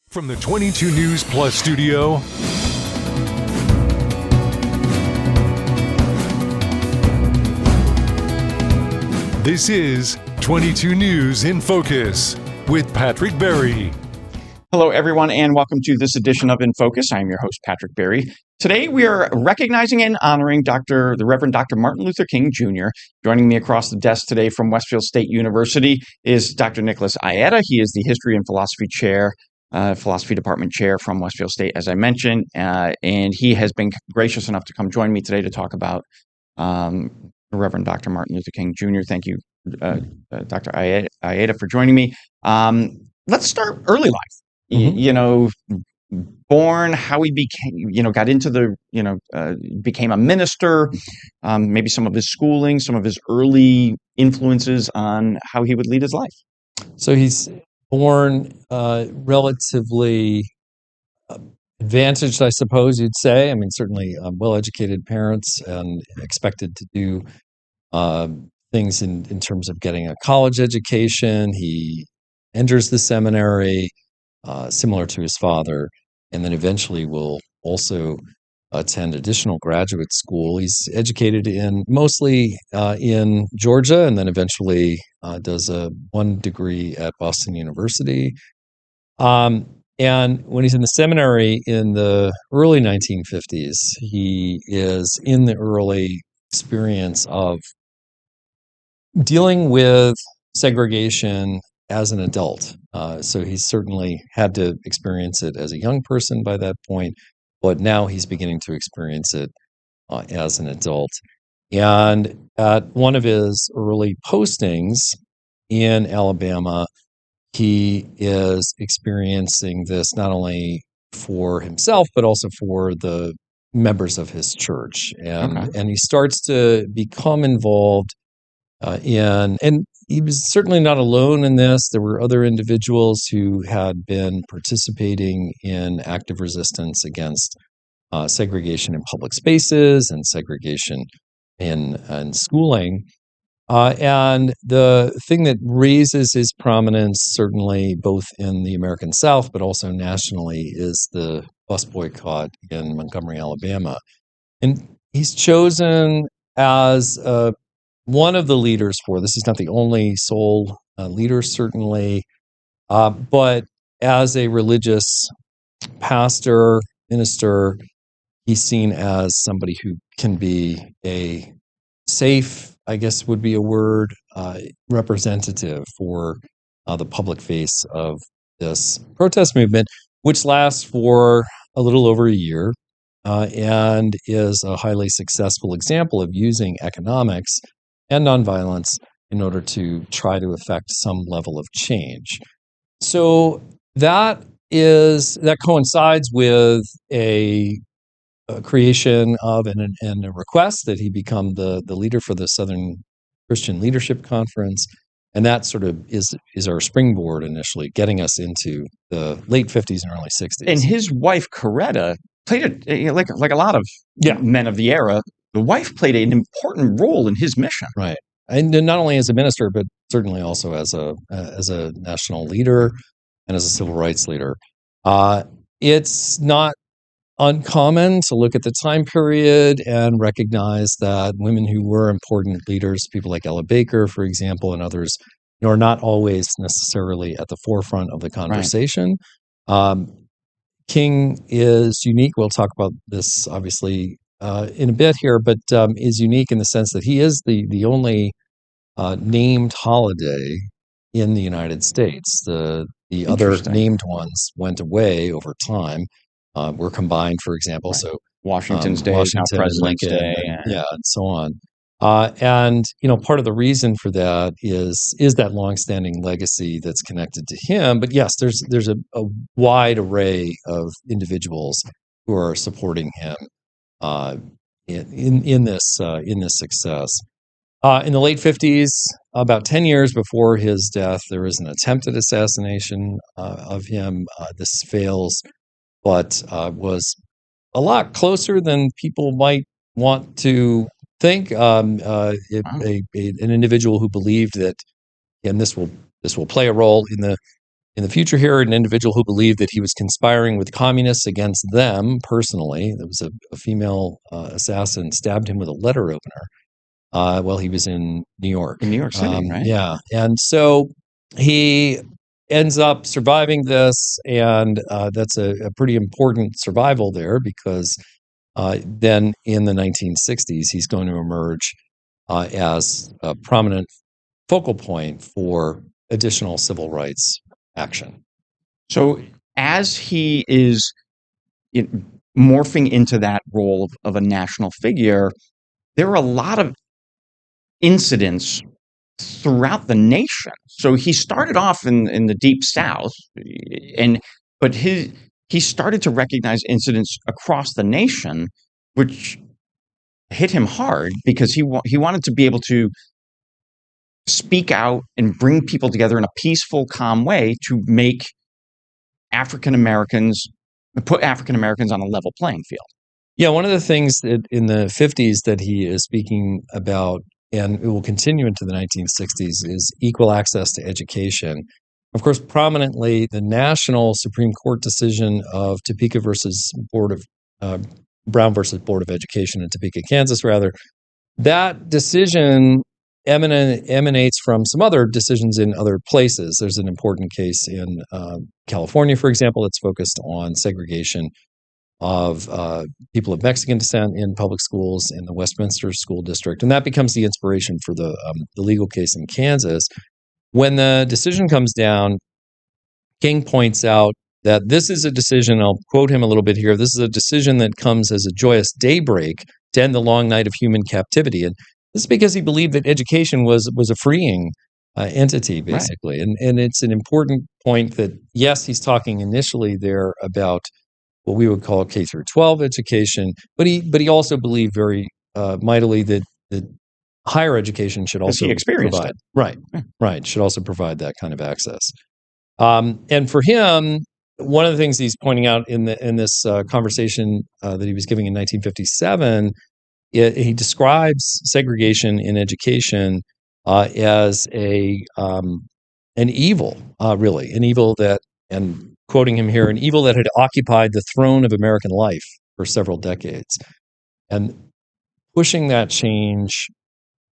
From the 22 News Plus studio, this is 22 News in Focus with Patrick Berry. Hello, everyone, and welcome to this edition of InFocus. I am your host, Patrick Berry. Today, we are recognizing and honoring the Reverend Dr. Martin Luther King Jr. Joining me across the desk today from Westfield State University is Dr. Nicholas Aieta. He is the History and Philosophy Department Chair from Westfield State, as I mentioned, and he has been gracious enough to come join me today to talk about Reverend Dr. Martin Luther King Jr. Thank you, Dr. Aieta, for joining me. Let's start early life. Born, how he became, got into became a minister, maybe some of his schooling, some of his early influences on how he would lead his life. So he's born relatively advantaged, I suppose you'd say. I mean, certainly well-educated parents and expected to do things in terms of getting a college education. He enters the seminary, similar to his father, and then eventually will also attend additional graduate school. He's educated mostly in Georgia, and then eventually does a 1 degree at Boston University. And when he's in the seminary in the early 1950s, he is in the early experience of dealing with segregation as an adult. So he's certainly had to experience it as a young person by that point, but now he's beginning to experience it as an adult. And at one of his early postings in Alabama, he is experiencing this not only for himself, but also for the members of his church. And he starts to become involved and he was certainly not alone in this. There were other individuals who had been participating in active resistance against segregation in public spaces and segregation in schooling. And the thing that raises his prominence, certainly both in the American South, but also nationally, is the bus boycott in Montgomery, Alabama. And he's chosen as one of the leaders for this. He's not the only sole leader, certainly, but as a religious pastor, minister, he's seen as somebody who can be a safe, I guess would be a word, representative for the public face of this protest movement, which lasts for a little over a year and is a highly successful example of using economics and nonviolence in order to try to affect some level of change. So that coincides with a creation of and a request that he become the leader for the Southern Christian Leadership Conference, and that sort of is our springboard initially, getting us into the late 50s and early 60s. And his wife Coretta played like a lot of men of the era. The wife played an important role in his mission, right? And not only as a minister, but certainly also as a national leader and as a civil rights leader. It's not uncommon to look at the time period and recognize that women who were important leaders, people like Ella Baker, for example, and others, are not always necessarily at the forefront of the conversation. Right. King is unique. We'll talk about this obviously in a bit here, but is unique in the sense that he is the only named holiday in the United States. The other named ones went away over time. Were combined, for example. Right. So Washington's Day, now President's Day, and so on. And part of the reason for that is that longstanding legacy that's connected to him. But yes, there's a wide array of individuals who are supporting him in this success. In the late 50s, about 10 years before his death, there was an attempted assassination of him. This fails, but was a lot closer than people might want to think. An individual who believed that, and this will play a role in the in the future here, an individual who believed that he was conspiring with communists against them personally. There was a female assassin stabbed him with a letter opener while he was in New York. In New York City, right? Yeah. And so he ends up surviving this, and that's a pretty important survival there, because then in the 1960s, he's going to emerge as a prominent focal point for additional civil rights action. So as he is morphing into that role of a national figure, there are a lot of incidents throughout the nation. So he started off in the Deep South, but he started to recognize incidents across the nation, which hit him hard because he wanted to be able to speak out and bring people together in a peaceful, calm way to make put African Americans on a level playing field. Yeah, one of the things that in the 50s that he is speaking about, and it will continue into the 1960s, is equal access to education. Of course, prominently, the national Supreme Court decision of Topeka versus Brown versus Board of Education in Topeka, Kansas, rather. That decision emanates from some other decisions in other places. There's an important case in California, for example, that's focused on segregation of people of Mexican descent in public schools in the Westminster School District. And that becomes the inspiration for the legal case in Kansas. When the decision comes down, King points out that this is a decision, I'll quote him a little bit here, this is a decision that comes as a joyous daybreak to end the long night of human captivity. And this is because he believed that education was a freeing entity, basically. Right. And it's an important point that, yes, he's talking initially there about what we would call K through 12 education, but he also believed very mightily that higher education should also provide. Right, should also provide that kind of access. And for him, one of the things he's pointing out in this conversation that he was giving in 1957, he describes segregation in education as an evil, really, an evil that, and quoting him here, an evil that had occupied the throne of American life for several decades. And pushing that change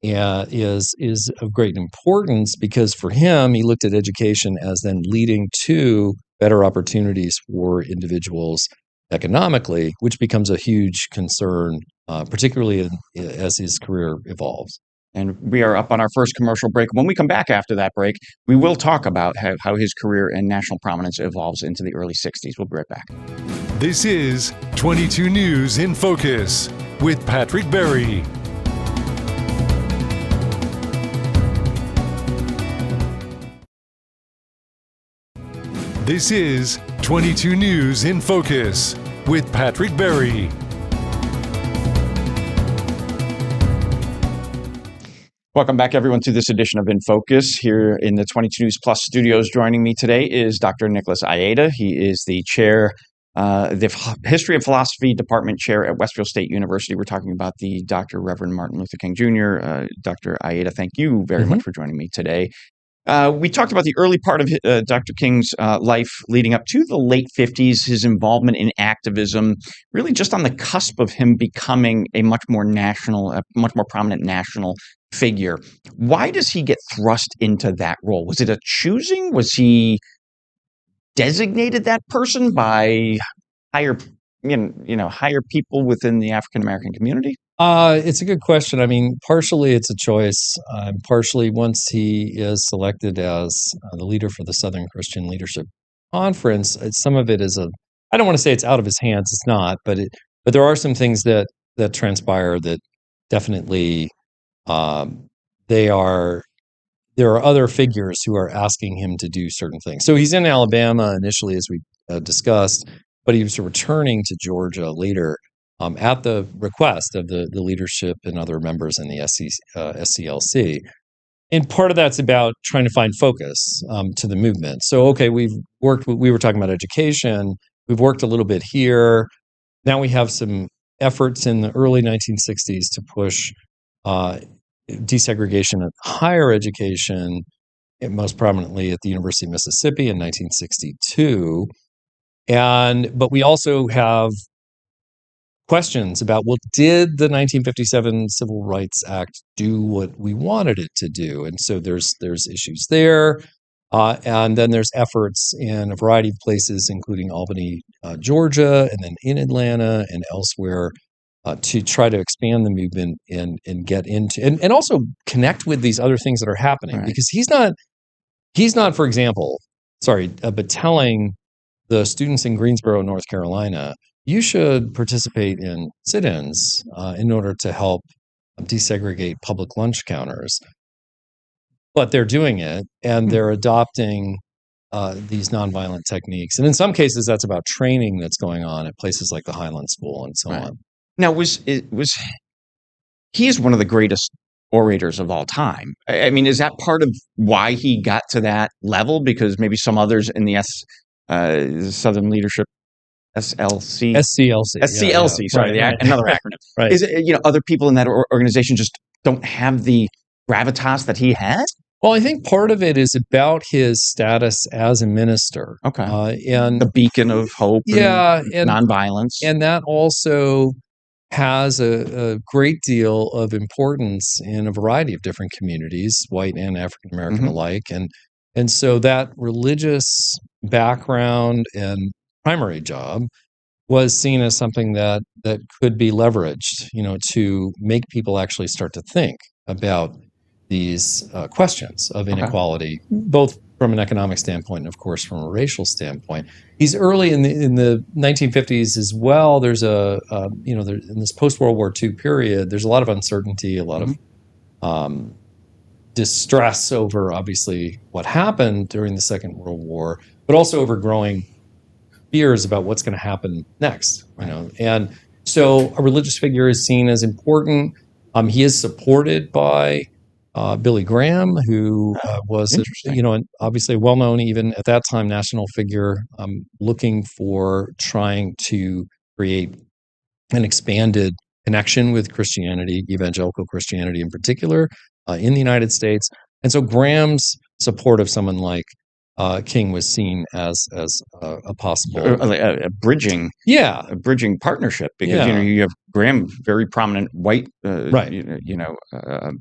is of great importance, because for him, he looked at education as then leading to better opportunities for individuals economically, which becomes a huge concern, particularly as his career evolves. And we are up on our first commercial break. When we come back after that break, we will talk about how his career and national prominence evolves into the early 60s. We'll be right back. This is 22 News in Focus with Patrick Berry. This is 22 News in Focus with Patrick Berry. Welcome back, everyone, to this edition of InFocus. Here in the 22 News Plus studios, joining me today is Dr. Nicholas Ayeda. He is the chair, the History and Philosophy Department chair at Westfield State University. We're talking about the Dr. Reverend Martin Luther King Jr. Dr. Ayeda, thank you very much for joining me today. We talked about the early part of Dr. King's life leading up to the late 50s, his involvement in activism, really just on the cusp of him becoming a much more prominent national figure. Why does he get thrust into that role? Was it a choosing? Was he designated that person by higher people within the African American community? It's a good question. I mean, partially it's a choice. Partially, once he is selected as the leader for the Southern Christian Leadership Conference, some of it is I don't want to say it's out of his hands. It's not, but there are some things that transpire that definitely there are other figures who are asking him to do certain things. So he's in Alabama initially, as we discussed, but he was returning to Georgia later at the request of the leadership and other members in the SCLC. And part of that's about trying to find focus to the movement. So, okay, we were talking about education. We've worked a little bit here. Now we have some efforts in the early 1960s to push desegregation of higher education. most prominently at the University of Mississippi in 1962. But we also have questions about, well, did the 1957 Civil Rights Act do what we wanted it to do? And so there's issues there. And then there's efforts in a variety of places, including Albany, Georgia, and then in Atlanta and elsewhere, to try to expand the movement and get into and also connect with these other things that are happening. Right. Because he's not, for example, but telling the students in Greensboro, North Carolina, you should participate in sit-ins in order to help desegregate public lunch counters. But they're doing it, and they're adopting these nonviolent techniques. And in some cases, that's about training that's going on at places like the Highland School and so Right. on. Now, he is one of the greatest orators of all time. I mean, is that part of why he got to that level? Because maybe some others in the Southern Leadership SLC. SCLC. SCLC, sorry, another acronym. Right. Is it, other people in that organization just don't have the gravitas that he has? Well, I think part of it is about his status as a minister. Okay. And the beacon of hope and nonviolence. And that also has a great deal of importance in a variety of different communities, white and African American alike. And so that religious background and primary job was seen as something that could be leveraged, to make people actually start to think about these questions of inequality, both from an economic standpoint and, of course, from a racial standpoint. He's early in the 1950s as well. There's in this post-World War II period, there's a lot of uncertainty, a lot of distress over, obviously, what happened during the Second World War, but also over growing fears about what's going to happen next. And so a religious figure is seen as important. He is supported by Billy Graham, who was, obviously a well-known, even at that time, national figure, looking for trying to create an expanded connection with Christianity, evangelical Christianity in particular, in the United States. And so Graham's support of someone like King was seen as a possible a bridging partnership, because you have Graham, very prominent white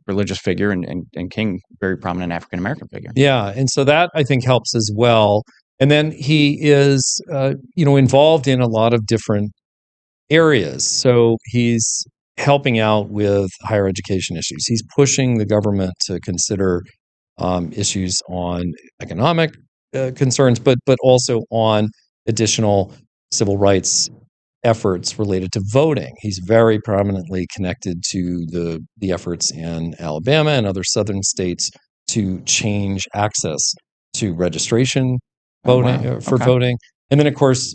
religious figure, and King, very prominent African American figure. Yeah, and so that I think helps as well. And then he is involved in a lot of different areas. So he's helping out with higher education issues. He's pushing the government to consider issues on economic concerns, but also on additional civil rights efforts related to voting. He's very prominently connected to the efforts in Alabama and other southern states to change access to registration voting for voting. And then, of course,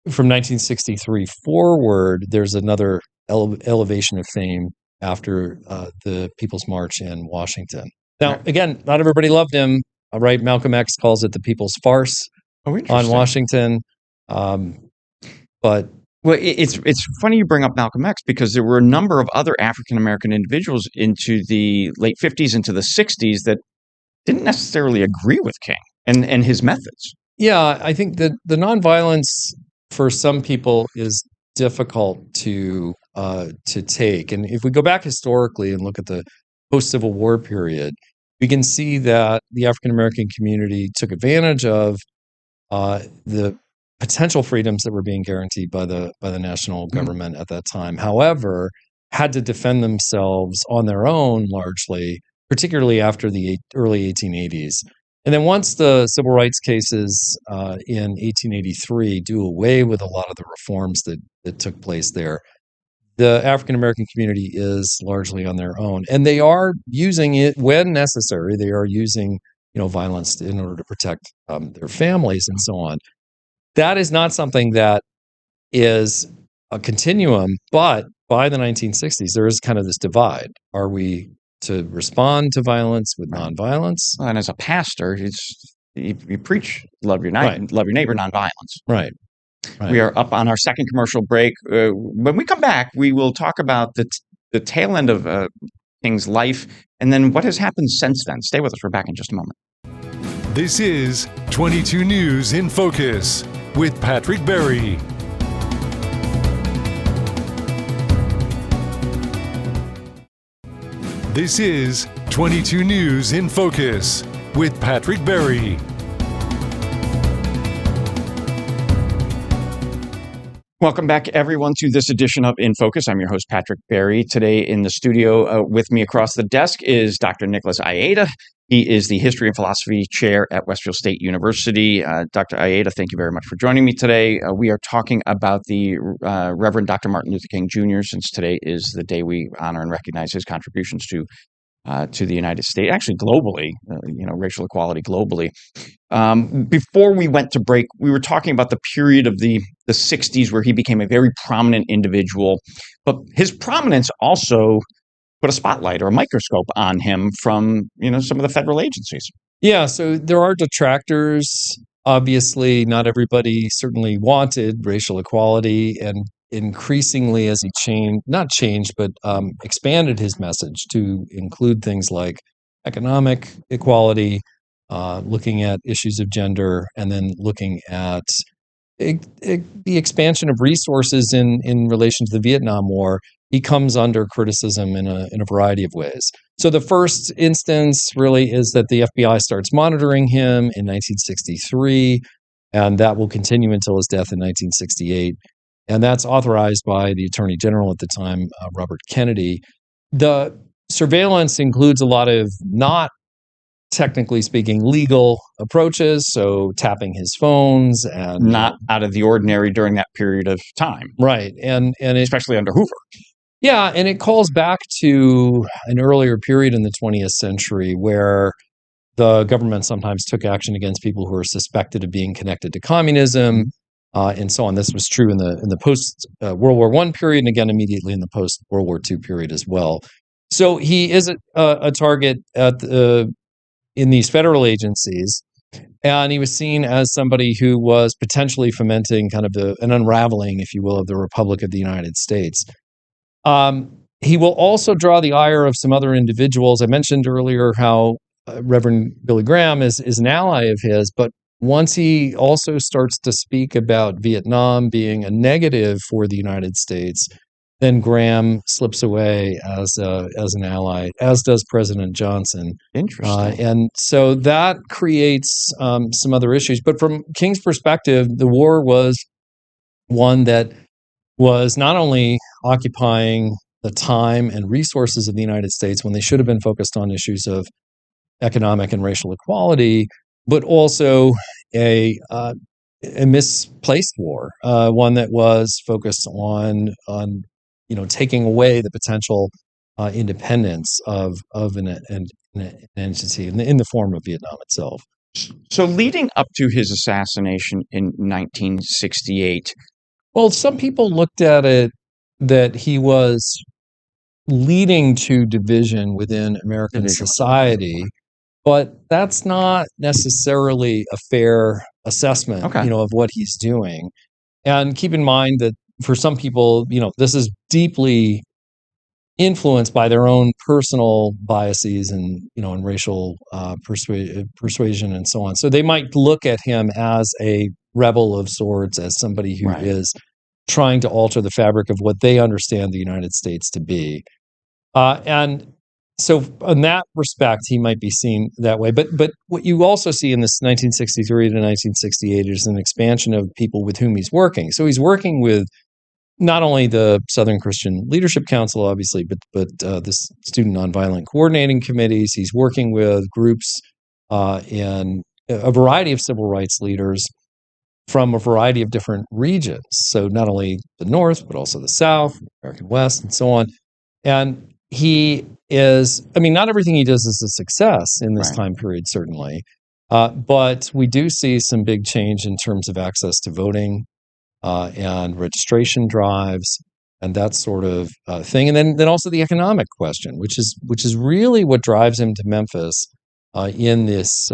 from 1963 forward, there's another elevation of fame after the People's March in Washington. Now, again, not everybody loved him. Right, Malcolm X calls it the People's Farce on Washington. But it's funny you bring up Malcolm X, because there were a number of other African American individuals into the late 50s, into the 60s, that didn't necessarily agree with King and his methods. Yeah, I think that the nonviolence for some people is difficult to take. And if we go back historically and look at the post-Civil War period, we can see that the African American community took advantage of the potential freedoms that were being guaranteed by the national government at that time. However, had to defend themselves on their own largely, particularly after the early 1880s. And then once the civil rights cases in 1883 do away with a lot of the reforms that took place there, the African American community is largely on their own, and they are using it when necessary. They are using, violence in order to protect their families and so on. That is not something that is a continuum, but by the 1960s, there is kind of this divide. Are we to respond to violence with nonviolence? Well, and as a pastor, you preach love your neighbor, nonviolence. Right. We are up on our second commercial break. When we come back, we will talk about the tail end of King's life, and then what has happened since then. Stay with us. We're back in just a moment. This is 22 News in Focus with Patrick Berry. This is 22 News in Focus with Patrick Berry. Welcome back, everyone, to this edition of In Focus. I'm your host, Patrick Berry. Today in the studio with me across the desk is Dr. Nicholas Aieta. He is the History and Philosophy Chair at Westfield State University. Dr. Aieta, thank you very much for joining me today. We are talking about the Reverend Dr. Martin Luther King Jr., since today is the day we honor and recognize his contributions to the United States, actually globally, racial equality globally. Before we went to break, we were talking about the period of the 60s where he became a very prominent individual, but his prominence also put a spotlight or a microscope on him from, some of the federal agencies. Yeah, so there are detractors. Obviously, not everybody certainly wanted racial equality, and increasingly as he expanded his message to include things like economic equality, looking at issues of gender, and then looking at the expansion of resources in relation to the Vietnam War. He comes under criticism in a variety of ways. So the first instance really is that the FBI starts monitoring him in 1963, and that will continue until his death in 1968. And that's authorized by the Attorney General at the time, Robert Kennedy. The surveillance includes a lot of not technically speaking legal approaches, so tapping his phones and not out of the ordinary during that period of time, right? And especially under Hoover. Yeah, and it calls back to an earlier period in the 20th century where the government sometimes took action against people who were suspected of being connected to communism, and so on. This was true in the post World War I period, and again immediately in the post World War II period as well. So he is a target in these federal agencies, and he was seen as somebody who was potentially fomenting kind of an unraveling, if you will, of the Republic of the United States. He will also draw the ire of some other individuals. I mentioned earlier how Reverend Billy Graham is an ally of his, but once he also starts to speak about Vietnam being a negative for the United States, then Graham slips away as an ally, as does President Johnson. Interesting. And so that creates some other issues. But from King's perspective, the war was one that was not only occupying the time and resources of the United States when they should have been focused on issues of economic and racial equality, but also a misplaced war, one that was focused on taking away the potential independence of an entity in the form of Vietnam itself. So leading up to his assassination in 1968, well, some people looked at it that he was leading to division within American society, but that's not necessarily a fair assessment, of what he's doing. And keep in mind that for some people, this is deeply influenced by their own personal biases and racial persuasion and so on. So they might look at him as a rebel of sorts, as somebody who is trying to alter the fabric of what they understand the United States to be. And so in that respect, he might be seen that way. But what you also see in this 1963 to 1968 is an expansion of people with whom he's working. So he's working with not only the Southern Christian Leadership Council, obviously, but the Student Nonviolent Coordinating Committees. He's working with groups and a variety of civil rights leaders from a variety of different regions. So not only the North, but also the South, American West, and so on. And he is, not everything he does is a success in this time period, certainly. But we do see some big change in terms of access to voting and registration drives and that sort of thing. And then also the economic question, which is really what drives him to Memphis in this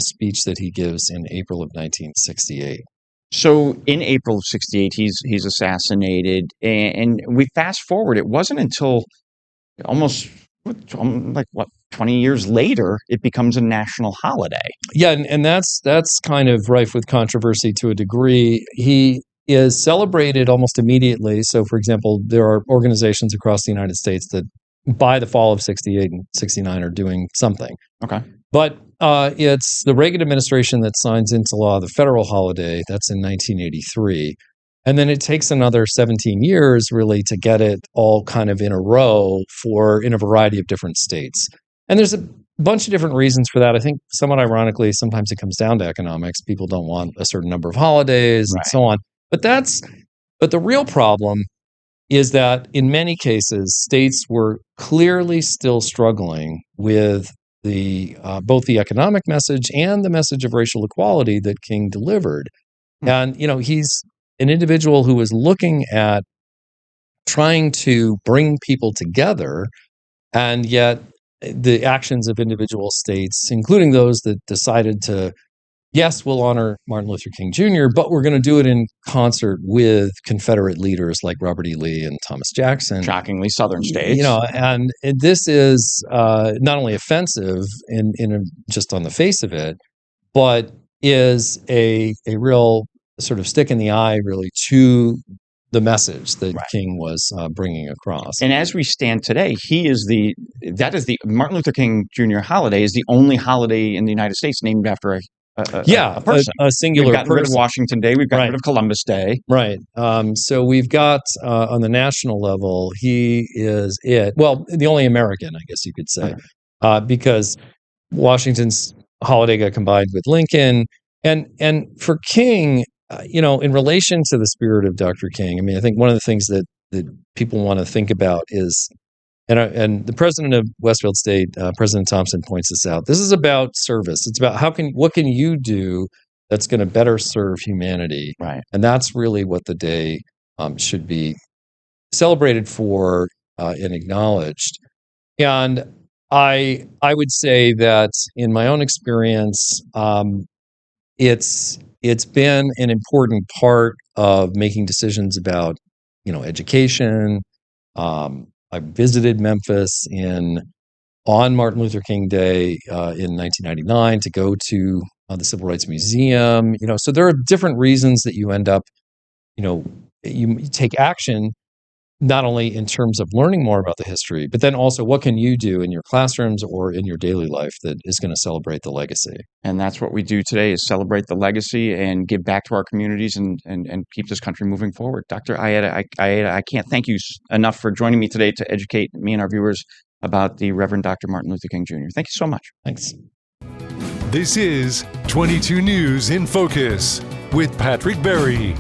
speech that he gives in April of 1968. So in April of 68, he's assassinated, and we fast forward. It wasn't until almost 20 years later, it becomes a national holiday. Yeah, and that's kind of rife with controversy to a degree. He is celebrated almost immediately. So, for example, there are organizations across the United States that by the fall of 68 and 69 are doing something. Okay. But it's the Reagan administration that signs into law the federal holiday. That's in 1983. And then it takes another 17 years really to get it all kind of in a row in a variety of different states. And there's a bunch of different reasons for that. I think somewhat ironically, sometimes it comes down to economics. People don't want a certain number of holidays and so on. But the real problem is that in many cases, states were clearly still struggling with both the economic message and the message of racial equality that King delivered. And, he's an individual who was looking at trying to bring people together, and yet the actions of individual states, including those that decided to, yes, we'll honor Martin Luther King Jr., but we're going to do it in concert with Confederate leaders like Robert E. Lee and Thomas Jackson. Shockingly, Southern states. And this is not only offensive just on the face of it, but is a real sort of stick in the eye, really, to the message that King was bringing across. And as we stand today, Martin Luther King Jr. holiday is the only holiday in the United States named after a person. A singular We've gotten rid of person. Washington Day. We've gotten rid of Columbus Day. Right. So we've got on the national level, he is the only American, I guess you could say, because Washington's holiday got combined with Lincoln. And for King, in relation to the spirit of Dr. King, I mean, I think one of the things that people want to think about is, and the president of Westfield State, President Thompson, points this out. This is about service. It's about what can you do that's going to better serve humanity, right? And that's really what the day should be celebrated for and acknowledged. And I would say that in my own experience, it's been an important part of making decisions about, education. I visited Memphis on Martin Luther King Day in 1999 to go to the Civil Rights Museum. So there are different reasons that you end up, you take action, not only in terms of learning more about the history, but then also what can you do in your classrooms or in your daily life that is going to celebrate the legacy. And that's what we do today, is celebrate the legacy and give back to our communities and keep this country moving forward. Dr. Ayeda, I can't thank you enough for joining me today to educate me and our viewers about the Reverend Dr. Martin Luther King Jr. Thank you so much. Thanks. This is 22 News in Focus with Patrick Berry.